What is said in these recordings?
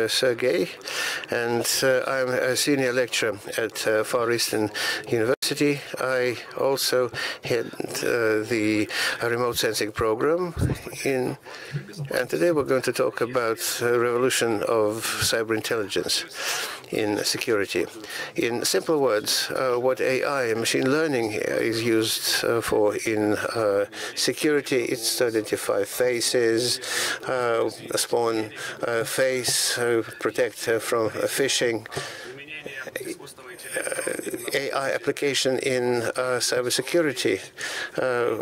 Sergey, and I'm a senior lecturer at Far Eastern University. I also head the remote sensing program, and today we're going to talk about the revolution of cyber intelligence in security. In simple words, what AI and machine learning is used for in security, it's to identify faces, spawn face, protect from phishing. AI application in cybersecurity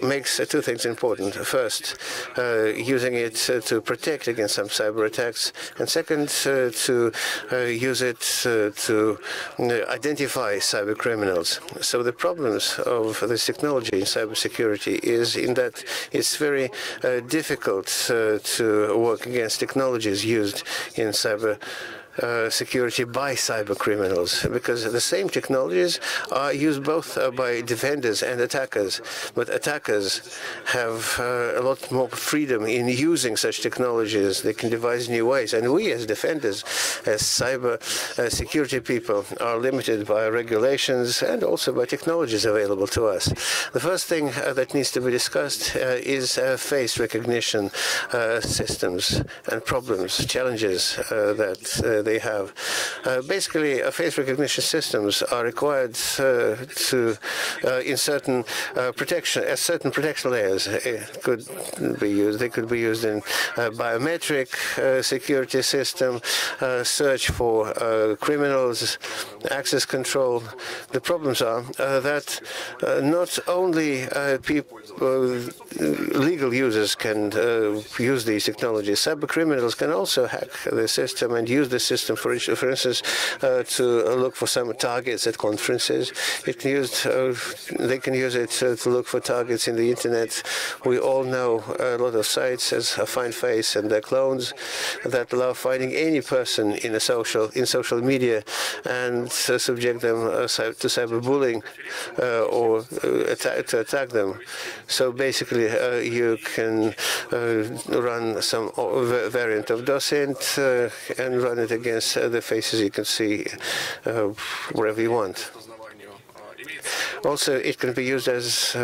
makes two things important. First, using it to protect against some cyber attacks, and second, to use it to identify cyber criminals. So the problems of this technology in cybersecurity is in that it's very difficult to work against technologies used in cyber security by cyber criminals, because the same technologies are used both by defenders and attackers, but attackers have a lot more freedom in using such technologies. They can devise new ways, and we as defenders, as cyber security people, are limited by regulations and also by technologies available to us. The first thing that needs to be discussed is face recognition systems and problems, challenges that they have. Basically, face recognition systems are required to in certain protection layers. It could be used. They could be used in biometric security system, search for criminals, access control. The problems are that not only legal users can use these technologies. Cyber criminals can also hack the system and use the system, for instance, to look for some targets at conferences. They can use it to look for targets in the internet. We all know a lot of sites as Find Face and their clones that allow finding any person in social media and subject them to cyberbullying or to attack them. So basically, you can run some variant of DOSINT and run it against the faces you can see wherever you want. Also, it can be used as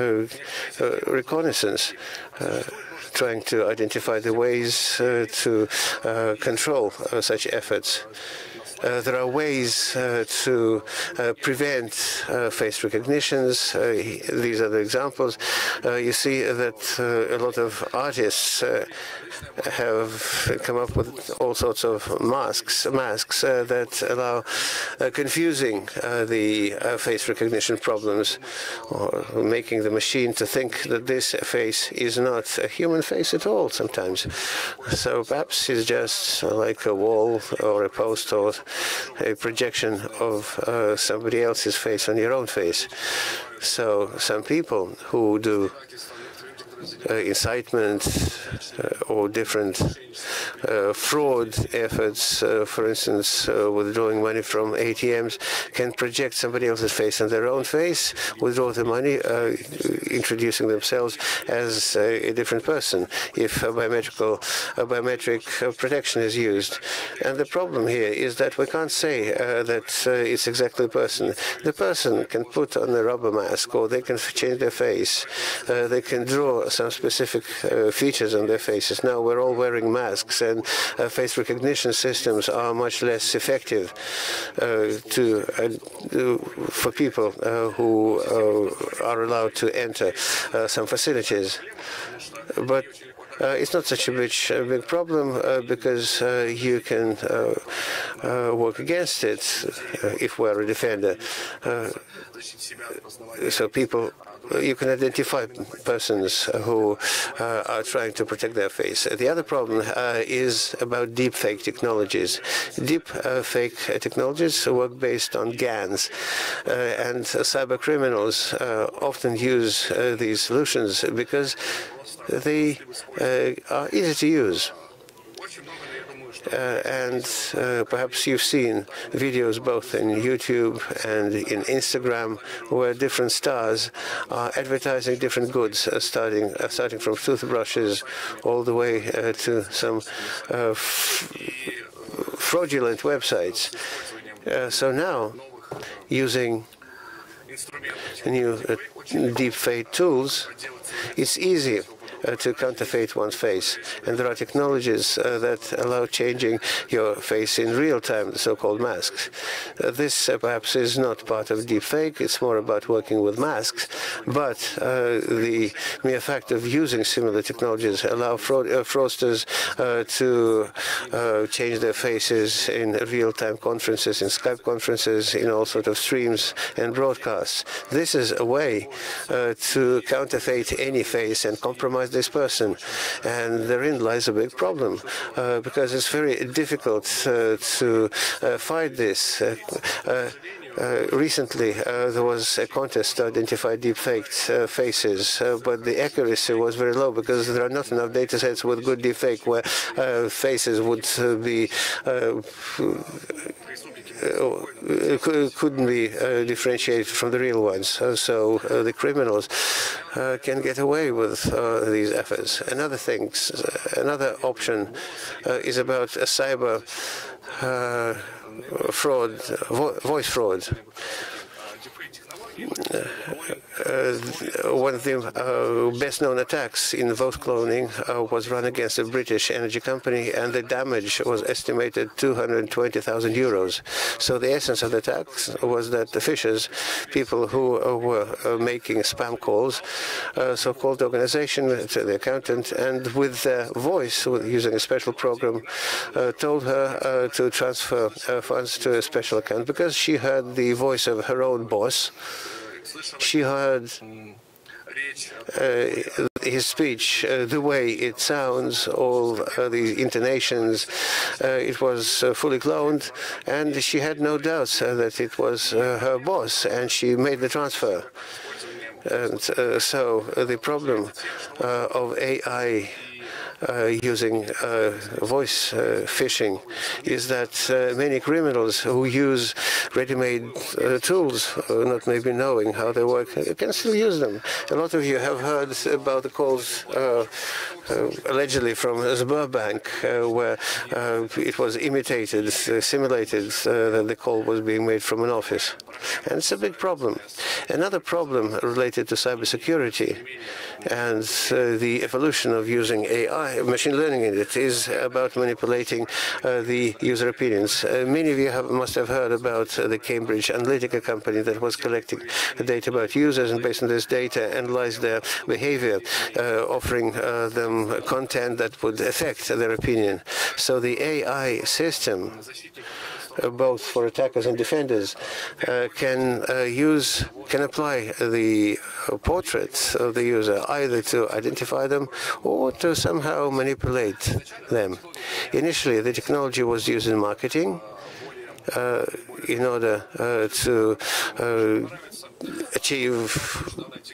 reconnaissance, trying to identify the ways to control such efforts. There are ways to prevent face recognitions. These are the examples. You see that a lot of artists have come up with all sorts of masks that allow confusing the face recognition problems, or making the machine to think that this face is not a human face at all sometimes. So perhaps it's just like a wall or a post or a projection of somebody else's face on your own face. So some people who do incitement or different fraud efforts, for instance, withdrawing money from ATMs, can project somebody else's face on their own face, withdraw the money, introducing themselves as a different person if biometric protection is used. And the problem here is that we can't say that it's exactly the person. The person can put on a rubber mask, or they can change their face. They can draw some specific features on their faces. Now we're all wearing masks, and face recognition systems are much less effective for people who are allowed to enter some facilities. But it's not such a big problem because you can work against it if we're a defender. So you can identify persons who are trying to protect their face. The other problem is about deepfake technologies. Deepfake technologies work based on GANs, and cyber criminals often use these solutions because they are easy to use. And perhaps you've seen videos both in YouTube and in Instagram where different stars are advertising different goods, starting from toothbrushes all the way to some fraudulent websites. So now, using new deepfake tools, it's easy to counterfeit one's face. And there are technologies that allow changing your face in real time, the so-called masks. This perhaps is not part of deepfake, it's more about working with masks, but the mere fact of using similar technologies allow fraudsters to change their faces in real-time conferences, in Skype conferences, in all sorts of streams and broadcasts. This is a way to counterfeit any face and compromise this person, and therein lies a big problem because it's very difficult to fight this. Recently, there was a contest to identify deepfaked faces, but the accuracy was very low because there are not enough data sets with good deepfake where faces would be couldn't be differentiated from the real ones. So the criminals can get away with these efforts. Another option is about a cyber fraud, voice fraud. One of the best-known attacks in vote cloning was run against a British energy company, and the damage was estimated 220,000 euros. So the essence of the attacks was that the phishers, people who were making spam calls, so-called organization to the accountant, and with their voice, using a special program, told her to transfer funds to a special account because she heard the voice of her own boss. She heard his speech, the way it sounds, all the intonations. It was fully cloned, and she had no doubts that it was her boss, and she made the transfer. And so the problem of AI using voice phishing is that many criminals who use ready-made tools, not maybe knowing how they work, can still use them. A lot of you have heard about the calls allegedly from Sberbank, where it was imitated, simulated that the call was being made from an office. And it's a big problem. Another problem related to cybersecurity and the evolution of using AI, machine learning in it, is about manipulating the user opinions. Many of you must have heard about the Cambridge Analytica company that was collecting the data about users, and based on this data analyzed their behavior, offering them content that would affect their opinion. So the AI system, both for attackers and defenders, can apply the portraits of the user either to identify them or to somehow manipulate them. Initially, the technology was used in marketing in order to achieve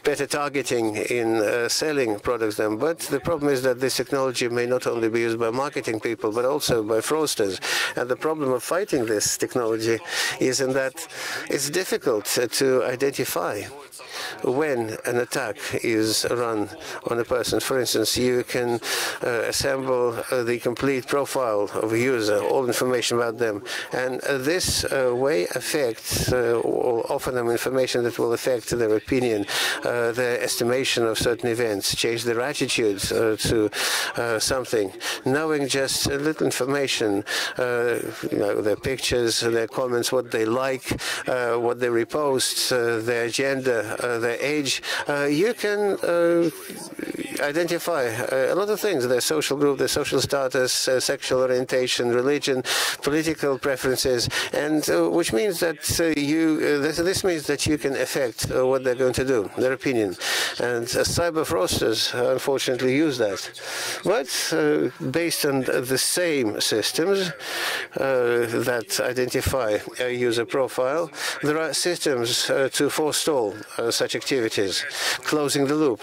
better targeting in selling products then. But the problem is that this technology may not only be used by marketing people, but also by fraudsters. And the problem of fighting this technology is in that it's difficult to identify when an attack is run on a person. For instance, you can assemble the complete profile of a user, all information about them, and this way affects or offer them information that will affect their opinion, their estimation of certain events, change their attitude to something. Knowing just a little information, their pictures, their comments, what they like, what they repost, their gender, their age, you can identify a lot of things: their social group, their social status, sexual orientation, religion, political preferences, and which means that this means that you can affect what they're going to do, their opinion. And cyber fraudsters unfortunately use that. But based on the same systems that identify a user profile, there are systems to forestall such activities, closing the loop,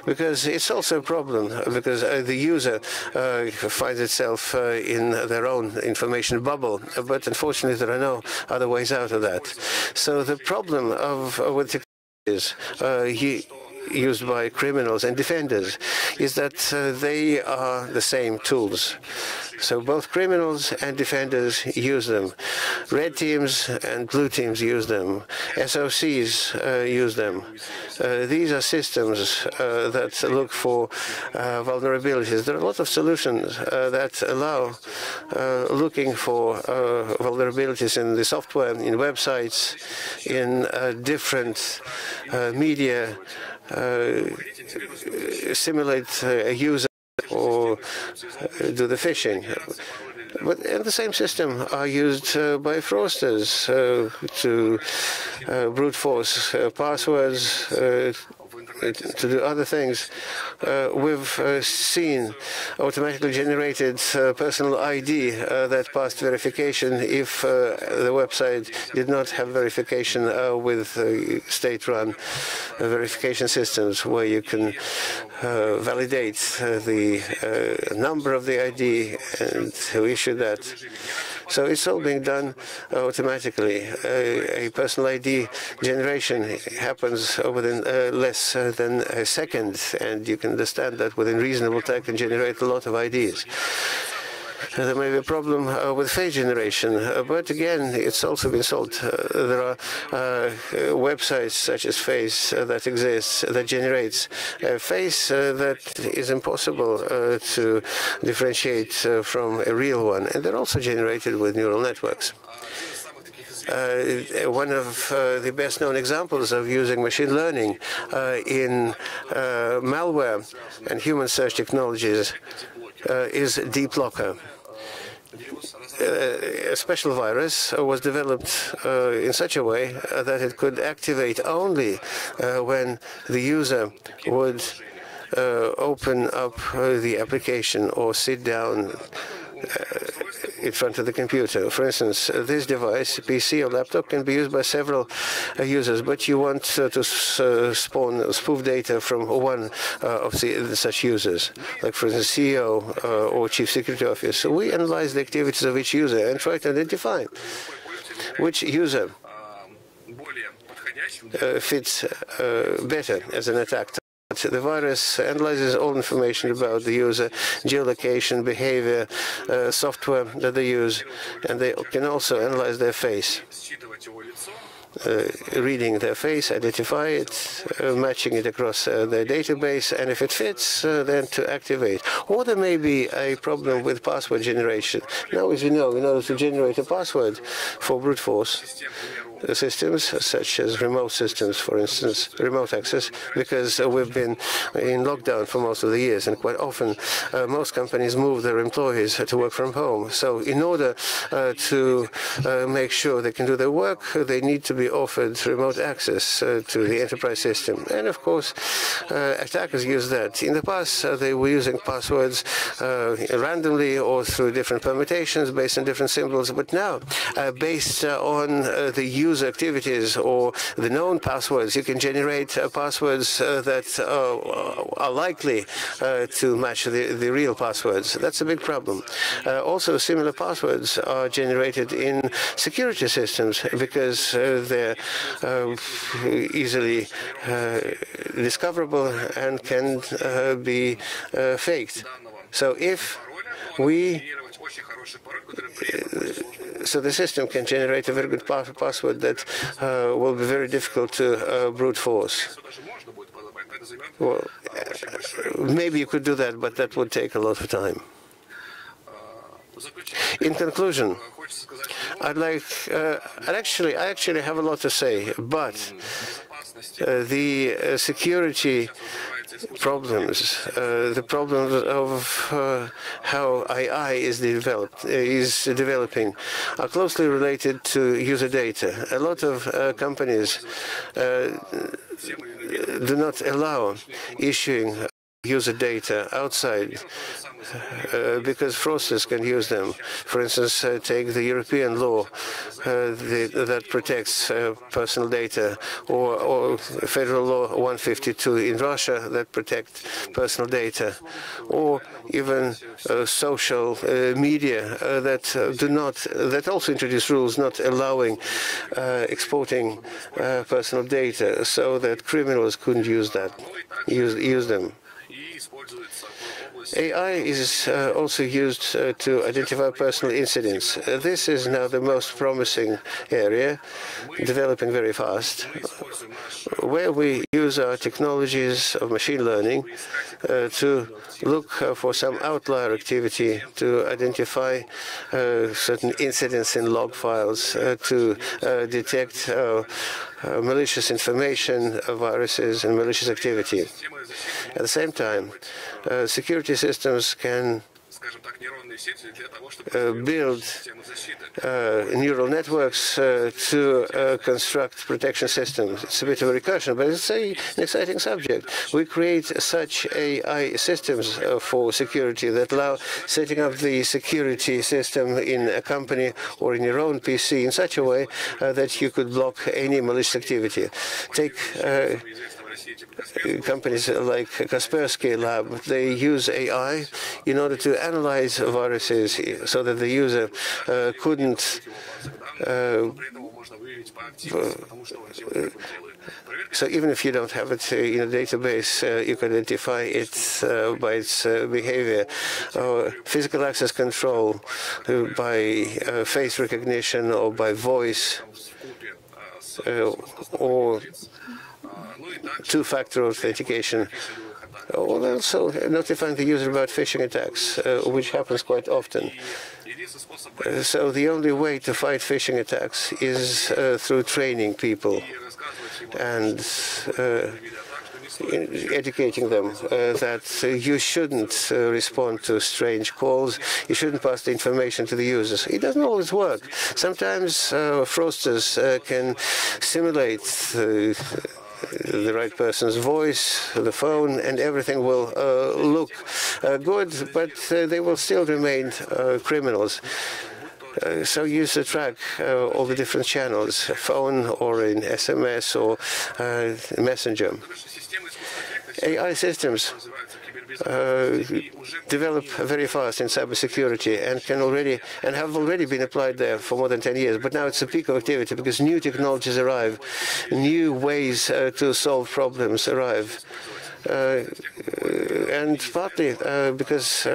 because it's also a problem because the user finds itself in their own information bubble, but unfortunately there are no other ways out of that. So the problem with technology is used by criminals and defenders is that they are the same tools. So both criminals and defenders use them. Red teams and blue teams use them. SOCs use them. These are systems that look for vulnerabilities. There are a lot of solutions that allow looking for vulnerabilities in the software, in websites, in different media, simulate a user or do the phishing. And the same system are used by fraudsters to brute force passwords, to do other things. We've seen automatically generated personal ID that passed verification if the website did not have verification with state-run verification systems where you can validate the number of the ID and who issued that. So it's all being done automatically. A personal ID generation happens within less than a second, and you can understand that within reasonable time can generate a lot of IDs. There may be a problem with face generation, but again, it's also been solved. There are websites such as Face that exists that generates a face that is impossible to differentiate from a real one, and they're also generated with neural networks. One of the best-known examples of using machine learning in malware and human search technologies is Deep Locker. A special virus was developed in such a way that it could activate only when the user would open up the application or sit down in front of the computer. For instance, this device, PC or laptop, can be used by several users, but you want to spawn spoof data from one of such users, like, for instance, CEO or Chief Security Officer. So we analyze the activities of each user and try to identify which user fits better as an attack. The virus analyzes all information about the user, geolocation, behavior, software that they use, and they can also analyze their face. Reading their face, identify it, matching it across their database, and if it fits, then to activate. Or there may be a problem with password generation. Now, as you know, in order to generate a password for brute force systems, such as remote systems, for instance, remote access, because we've been in lockdown for most of the years, and quite often most companies move their employees to work from home. So in order to make sure they can do their work, they need to be offered remote access to the enterprise system. And of course, attackers use that. In the past, they were using passwords randomly or through different permutations based on different symbols, but now, based on the user activities or the known passwords, you can generate passwords that are likely to match the real passwords. That's a big problem. Also, similar passwords are generated in security systems because they're easily discoverable and can be faked. So if we so the system can generate a very good password that will be very difficult to brute force. Well, maybe you could do that, but that would take a lot of time. In conclusion, I actually have a lot to say, but the security problems, the problems of how AI is developing, are closely related to user data. A lot of companies do not allow issuing user data outside because fraudsters can use them. For instance, take the European law that protects personal data, or Federal Law 152 in Russia that protects personal data, or even social media that also introduce rules not allowing exporting personal data, so that criminals couldn't use them. AI is also used to identify personal incidents. This is now the most promising area, developing very fast, where we use our technologies of machine learning to look for some outlier activity, to identify certain incidents in log files, to detect malicious information, viruses, and malicious activity. At the same time, security systems can build neural networks to construct protection systems. It's a bit of a recursion, but it's an exciting subject. We create such AI systems for security that allow setting up the security system in a company or in your own PC in such a way that you could block any malicious activity. Take companies like Kaspersky Lab. They use AI in order to analyze viruses so that the user couldn't so even if you don't have it in a database, you can identify it by its behavior. Physical access control by face recognition or by voice, or two-factor authentication, or also notifying the user about phishing attacks, which happens quite often. So the only way to fight phishing attacks is through training people and educating them that you shouldn't respond to strange calls, you shouldn't pass the information to the users. It doesn't always work. Sometimes fraudsters can simulate the right person's voice, the phone, and everything will look good, but they will still remain criminals. So use to track all the different channels, phone or in SMS or Messenger. AI systems develop very fast in cybersecurity and have already been applied there for more than 10 years. But now it's a peak of activity because new technologies arrive, new ways to solve problems arrive. And partly because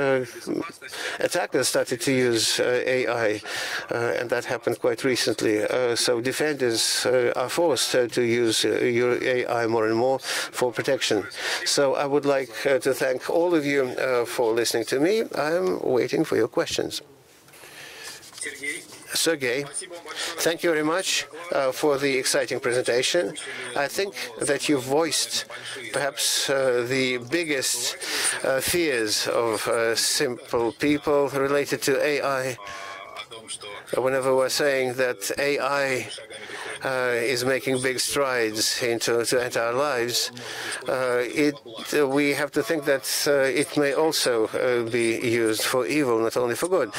attackers started to use AI, and that happened quite recently. So defenders are forced to use your AI more and more for protection. So I would like to thank all of you for listening to me. I'm waiting for your questions. Sergey, thank you very much for the exciting presentation. I think that you voiced perhaps the biggest fears of simple people related to AI. Whenever we're saying that AI is making big strides into our lives, we have to think that it may also be used for evil, not only for good.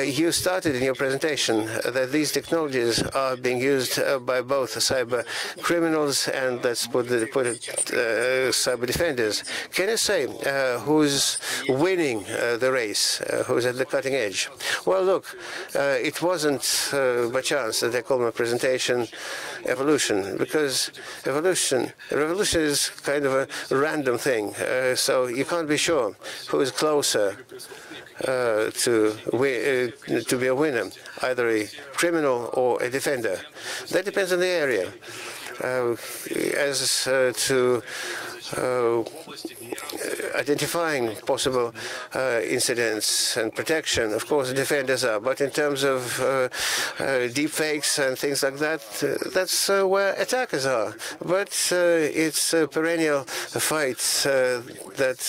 You started in your presentation that these technologies are being used by both cyber criminals and, let's put it, cyber defenders. Can you say who's winning the race, who's at the cutting edge? Well, look, it wasn't by chance that I called my presentation evolution, because revolution is kind of a random thing, so you can't be sure who is closer to be a winner, either a criminal or a defender. That depends on the area. As to identifying possible incidents and protection, of course, the defenders are. But in terms of deep fakes and things like that, that's where attackers are. But it's a perennial fight that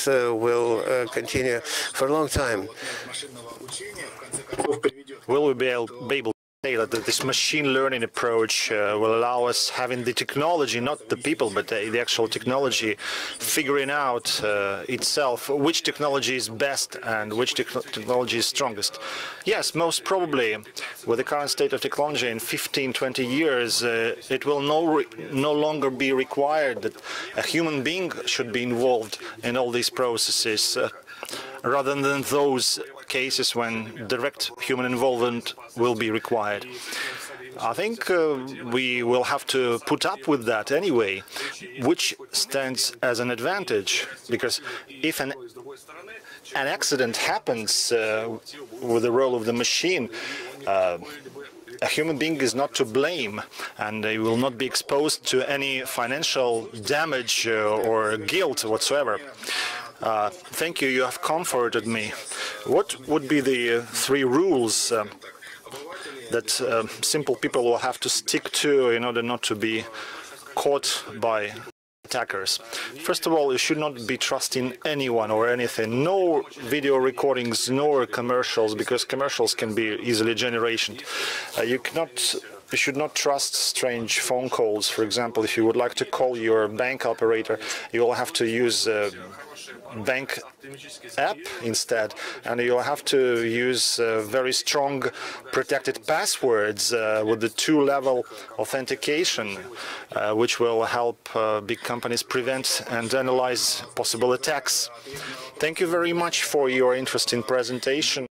will continue for a long time. Will we be able say that this machine learning approach will allow us having the technology, not the people, but the actual technology, figuring out itself which technology is best and which technology is strongest. Yes, most probably, with the current state of technology, in 15-20 years, it will no longer be required that a human being should be involved in all these processes, rather than those cases when direct human involvement will be required. I think we will have to put up with that anyway, which stands as an advantage, because if an accident happens with the role of the machine, a human being is not to blame, and they will not be exposed to any financial damage or guilt whatsoever. Thank you, you have comforted me. What would be the 3 rules that simple people will have to stick to in order not to be caught by attackers? First of all, you should not be trusting anyone or anything. No video recordings, no commercials, because commercials can be easily generated. You should not trust strange phone calls. For example, if you would like to call your bank operator, you will have to use bank app instead, and you'll have to use very strong protected passwords with the 2-level authentication, which will help big companies prevent and analyze possible attacks. Thank you very much for your interesting presentation.